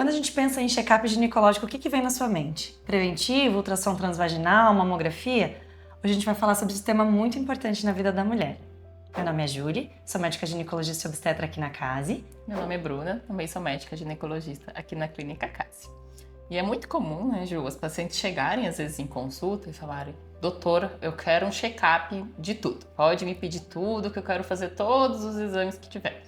Quando a gente pensa em check-up ginecológico, o que vem na sua mente? Preventivo, ultrassom transvaginal, mamografia? Hoje a gente vai falar sobre esse tema muito importante na vida da mulher. Meu nome é Júlia, sou médica ginecologista e obstetra aqui na Case. Meu nome é Bruna, também sou médica ginecologista aqui na Clínica Case. E é muito comum, né, Ju, as pacientes chegarem às vezes em consulta e falarem: doutora, eu quero um check-up de tudo. Pode me pedir tudo, que eu quero fazer todos os exames que tiver.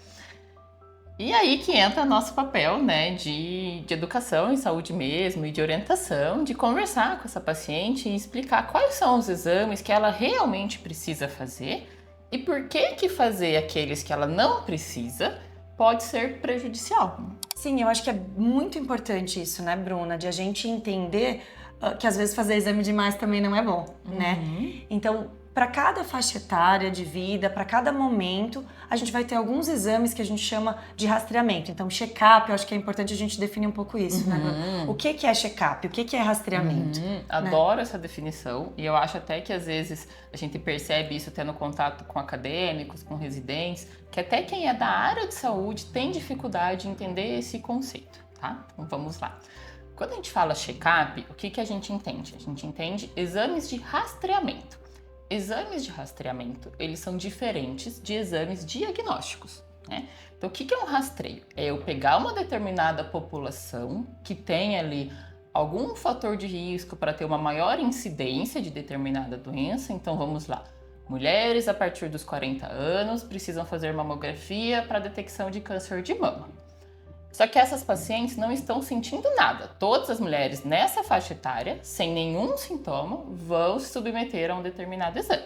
E aí que entra nosso papel, né, de educação em saúde mesmo e de orientação, de conversar com essa paciente e explicar quais são os exames que ela realmente precisa fazer e por que fazer aqueles que ela não precisa pode ser prejudicial. Sim, eu acho que é muito importante isso, né, Bruna? De a gente entender que às vezes fazer exame demais também não é bom, né? Então, para cada faixa etária de vida, para cada momento, a gente vai ter alguns exames que a gente chama de rastreamento. Então, check-up, eu acho que é importante a gente definir um pouco isso, né, Bruna? O que é check-up? O que é rastreamento? Adoro essa definição e eu acho até que às vezes a gente percebe isso tendo contato com acadêmicos, com residentes, que até quem é da área de saúde tem dificuldade em entender esse conceito, tá? Então vamos lá. Quando a gente fala check-up, o que a gente entende? A gente entende exames de rastreamento. Exames de rastreamento, eles são diferentes de exames diagnósticos, né? Então, o que é um rastreio? É eu pegar uma determinada população que tem ali algum fator de risco para ter uma maior incidência de determinada doença. Então, vamos lá. Mulheres a partir dos 40 anos precisam fazer mamografia para detecção de câncer de mama. Só que essas pacientes não estão sentindo nada. Todas as mulheres nessa faixa etária, sem nenhum sintoma, vão se submeter a um determinado exame.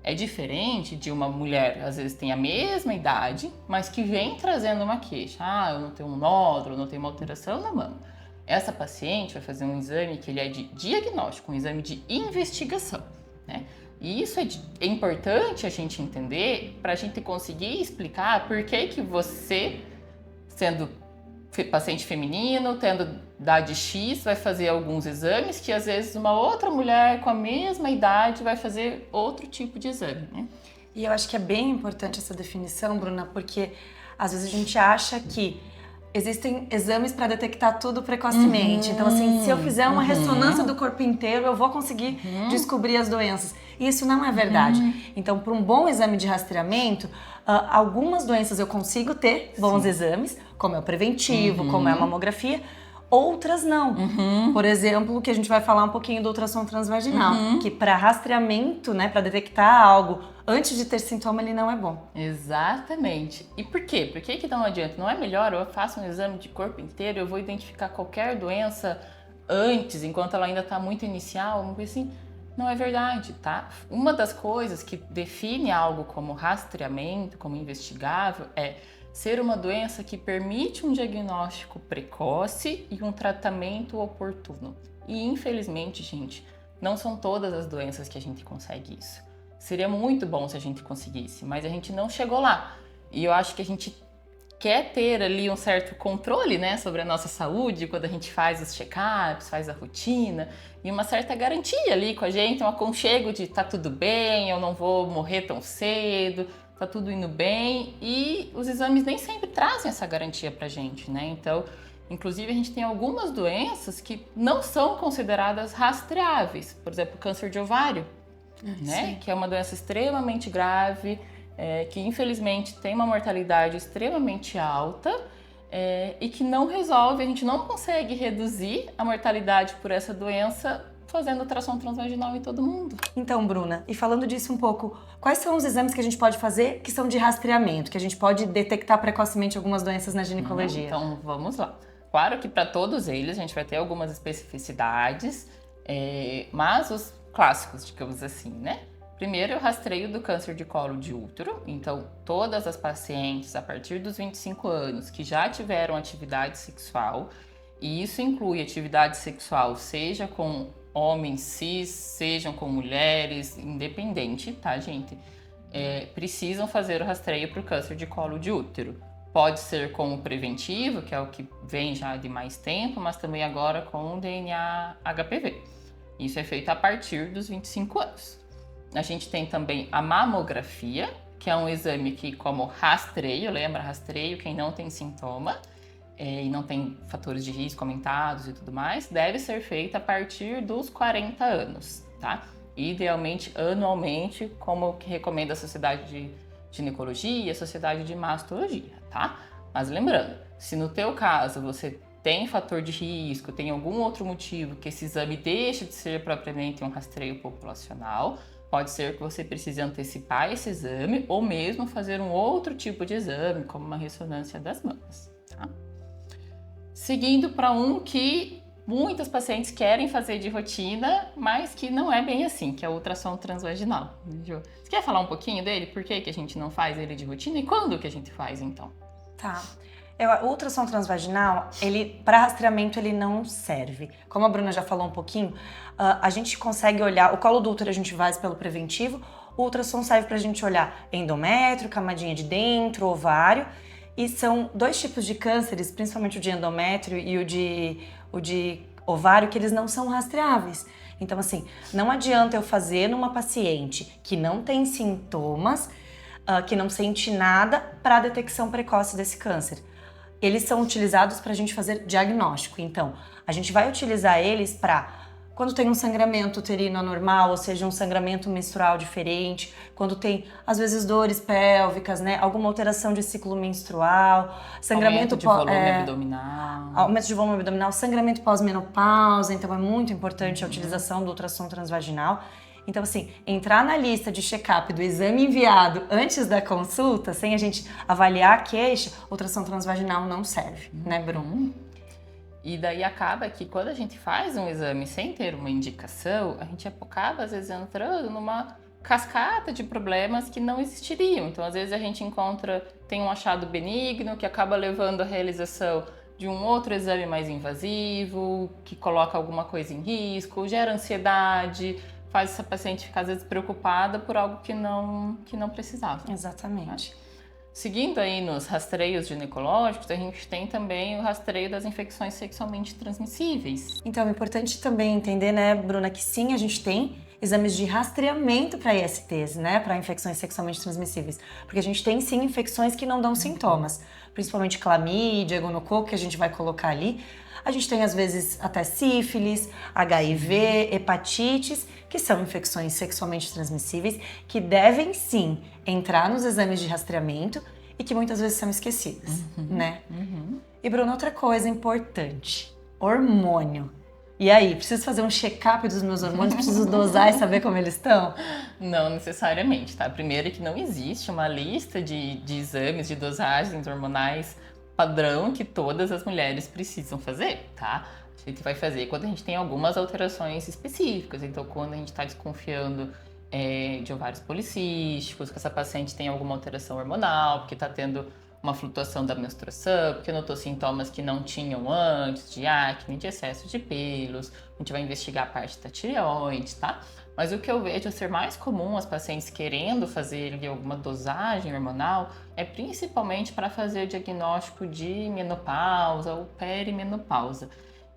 É diferente de uma mulher, às vezes tem a mesma idade, mas que vem trazendo uma queixa. Eu não tenho um nódulo, não tenho uma alteração na mama. Essa paciente vai fazer um exame que ele é de diagnóstico, um exame de investigação, né? E isso é importante a gente entender para a gente conseguir explicar por que você, sendo paciente feminino, tendo idade X, vai fazer alguns exames que às vezes uma outra mulher com a mesma idade vai fazer outro tipo de exame, né? E eu acho que é bem importante essa definição, Bruna, porque às vezes a gente acha que existem exames para detectar tudo precocemente. Então, assim, se eu fizer uma ressonância do corpo inteiro, eu vou conseguir descobrir as doenças. E isso não é verdade. Então, para um bom exame de rastreamento, algumas doenças eu consigo ter bons exames, como é o preventivo, como é a mamografia, outras não. Por exemplo, que a gente vai falar um pouquinho do ultrassom transvaginal, que para rastreamento, né, para detectar algo antes de ter sintoma, ele não é bom. Exatamente. E por quê? Por que não adianta? Não é melhor eu faço um exame de corpo inteiro, eu vou identificar qualquer doença antes, enquanto ela ainda está muito inicial, uma coisa assim? Não é verdade, tá? Uma das coisas que define algo como rastreamento, como investigável, é ser uma doença que permite um diagnóstico precoce e um tratamento oportuno. E infelizmente, gente, não são todas as doenças que a gente consegue isso. Seria muito bom se a gente conseguisse, mas a gente não chegou lá. E eu acho que a gente quer ter ali um certo controle, né, sobre a nossa saúde quando a gente faz os check-ups, faz a rotina, e uma certa garantia ali com a gente, um aconchego de tá tudo bem, eu não vou morrer tão cedo, tá tudo indo bem, e os exames nem sempre trazem essa garantia pra gente, né? Então, inclusive a gente tem algumas doenças que não são consideradas rastreáveis, por exemplo, câncer de ovário, né? Que é uma doença extremamente grave, que infelizmente tem uma mortalidade extremamente alta e que não resolve, a gente não consegue reduzir a mortalidade por essa doença fazendo ultrassom transvaginal em todo mundo. Então, Bruna, e falando disso um pouco, quais são os exames que a gente pode fazer que são de rastreamento, que a gente pode detectar precocemente algumas doenças na ginecologia? Então, vamos lá. Claro que para todos eles a gente vai ter algumas especificidades, mas os clássicos, digamos assim, né? Primeiro, o rastreio do câncer de colo de útero. Então, todas as pacientes a partir dos 25 anos que já tiveram atividade sexual, e isso inclui atividade sexual seja com homens cis, sejam com mulheres, independente, tá, gente? Precisam fazer o rastreio para o câncer de colo de útero. Pode ser com o preventivo, que é o que vem já de mais tempo, mas também agora com o DNA HPV. Isso é feito a partir dos 25 anos. A gente tem também a mamografia, que é um exame que, como rastreio, lembra rastreio, quem não tem sintoma, e não tem fatores de risco aumentados e tudo mais, deve ser feita a partir dos 40 anos, tá? Idealmente, anualmente, como que recomenda a Sociedade de Ginecologia e a Sociedade de Mastologia, tá? Mas lembrando, se no teu caso você tem fator de risco, tem algum outro motivo que esse exame deixe de ser propriamente um rastreio populacional, pode ser que você precise antecipar esse exame ou mesmo fazer um outro tipo de exame, como uma ressonância das mamas, tá? Seguindo para um que muitas pacientes querem fazer de rotina, mas que não é bem assim, que é o ultrassom transvaginal. Você quer falar um pouquinho dele? Por que a gente não faz ele de rotina e quando que a gente faz, então? Tá. O ultrassom transvaginal, para rastreamento, ele não serve. Como a Bruna já falou um pouquinho, a gente consegue olhar, o colo do útero a gente faz pelo preventivo, o ultrassom serve pra gente olhar endométrio, camadinha de dentro, ovário, e são 2 tipos de cânceres, principalmente o de endométrio e o de ovário, que eles não são rastreáveis. Então, assim, não adianta eu fazer numa paciente que não tem sintomas, que não sente nada, para a detecção precoce desse câncer. Eles são utilizados para a gente fazer diagnóstico. Então, a gente vai utilizar eles para quando tem um sangramento uterino anormal, ou seja, um sangramento menstrual diferente, quando tem, às vezes, dores pélvicas, né? Alguma alteração de ciclo menstrual, sangramento aumento de volume abdominal. Aumento de volume abdominal, sangramento pós-menopausa, então é muito importante a utilização do ultrassom transvaginal. Então, assim, entrar na lista de check-up do exame enviado antes da consulta, sem a gente avaliar a queixa, ultrassom transvaginal não serve, né, Bruno? E daí acaba que quando a gente faz um exame sem ter uma indicação, a gente acaba, às vezes, entrando numa cascata de problemas que não existiriam. Então, às vezes, a gente tem um achado benigno que acaba levando à realização de um outro exame mais invasivo, que coloca alguma coisa em risco, gera ansiedade, faz essa paciente ficar, às vezes, preocupada por algo que não precisava. Exatamente. Seguindo aí nos rastreios ginecológicos, a gente tem também o rastreio das infecções sexualmente transmissíveis. Então, é importante também entender, né, Bruna, que sim, a gente tem exames de rastreamento para ISTs, né, para infecções sexualmente transmissíveis. Porque a gente tem sim infecções que não dão sintomas, principalmente clamídia, gonococo, que a gente vai colocar ali. A gente tem, às vezes, até sífilis, HIV, hepatites, que são infecções sexualmente transmissíveis, que devem, sim, entrar nos exames de rastreamento e que muitas vezes são esquecidas, né? E, Bruno, outra coisa importante, hormônio. E aí, preciso fazer um check-up dos meus hormônios? Preciso dosar e saber como eles estão? Não necessariamente, tá? Primeiro que não existe uma lista de exames, de dosagens hormonais padrão que todas as mulheres precisam fazer, tá? A gente vai fazer quando a gente tem algumas alterações específicas. Então, quando a gente está desconfiando de ovários policísticos, que essa paciente tem alguma alteração hormonal, porque está tendo uma flutuação da menstruação, porque notou sintomas que não tinham antes, de acne, de excesso de pelos, a gente vai investigar a parte da tireoide, tá? Mas o que eu vejo ser mais comum as pacientes querendo fazer alguma dosagem hormonal é principalmente para fazer o diagnóstico de menopausa ou perimenopausa.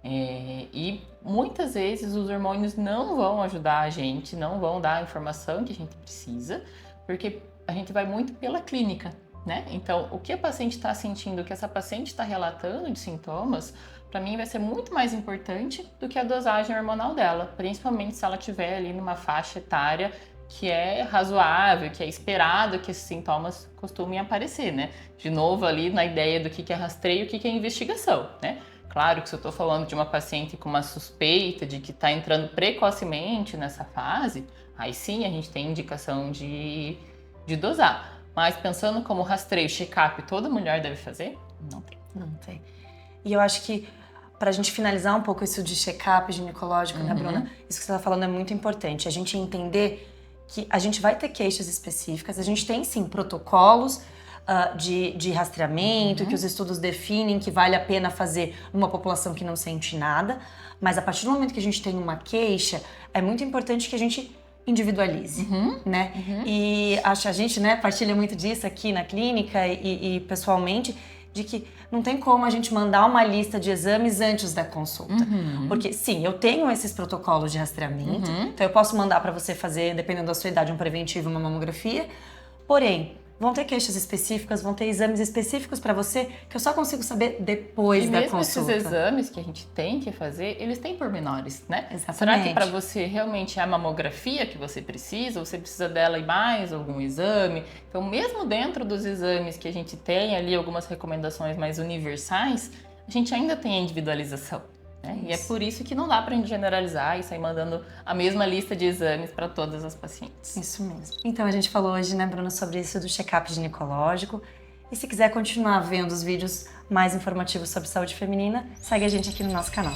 E muitas vezes os hormônios não vão ajudar a gente, não vão dar a informação que a gente precisa, porque a gente vai muito pela clínica, né? Então, o que a paciente está sentindo, o que essa paciente está relatando de sintomas, para mim vai ser muito mais importante do que a dosagem hormonal dela, principalmente se ela estiver ali numa faixa etária que é razoável, que é esperado que esses sintomas costumem aparecer, né? De novo ali na ideia do que é rastreio e o que é investigação, né? Claro que se eu estou falando de uma paciente com uma suspeita de que está entrando precocemente nessa fase, aí sim a gente tem indicação de dosar. Mas pensando como rastreio, check-up, toda mulher deve fazer? Não tem. Não tem. E eu acho que, para a gente finalizar um pouco isso de check-up ginecológico, né, Bruna? Isso que você está falando é muito importante. A gente entender que a gente vai ter queixas específicas, a gente tem sim protocolos de rastreamento, que os estudos definem que vale a pena fazer numa população que não sente nada, mas a partir do momento que a gente tem uma queixa, é muito importante que a gente individualize, né? E a gente, né, partilha muito disso aqui na clínica e pessoalmente, de que não tem como a gente mandar uma lista de exames antes da consulta. Porque, sim, eu tenho esses protocolos de rastreamento, então eu posso mandar para você fazer, dependendo da sua idade, um preventivo, uma mamografia, porém, vão ter queixas específicas, vão ter exames específicos para você que eu só consigo saber depois da consulta. E mesmo esses exames que a gente tem que fazer, eles têm pormenores, né? Exatamente. Será que para você realmente é a mamografia que você precisa, ou você precisa dela e mais algum exame? Então, mesmo dentro dos exames que a gente tem ali algumas recomendações mais universais, a gente ainda tem a individualização. E é por isso que não dá pra gente generalizar e sair mandando a mesma lista de exames para todas as pacientes. Isso mesmo. Então a gente falou hoje, né, Bruna, sobre isso do check-up ginecológico. E se quiser continuar vendo os vídeos mais informativos sobre saúde feminina, segue a gente aqui no nosso canal.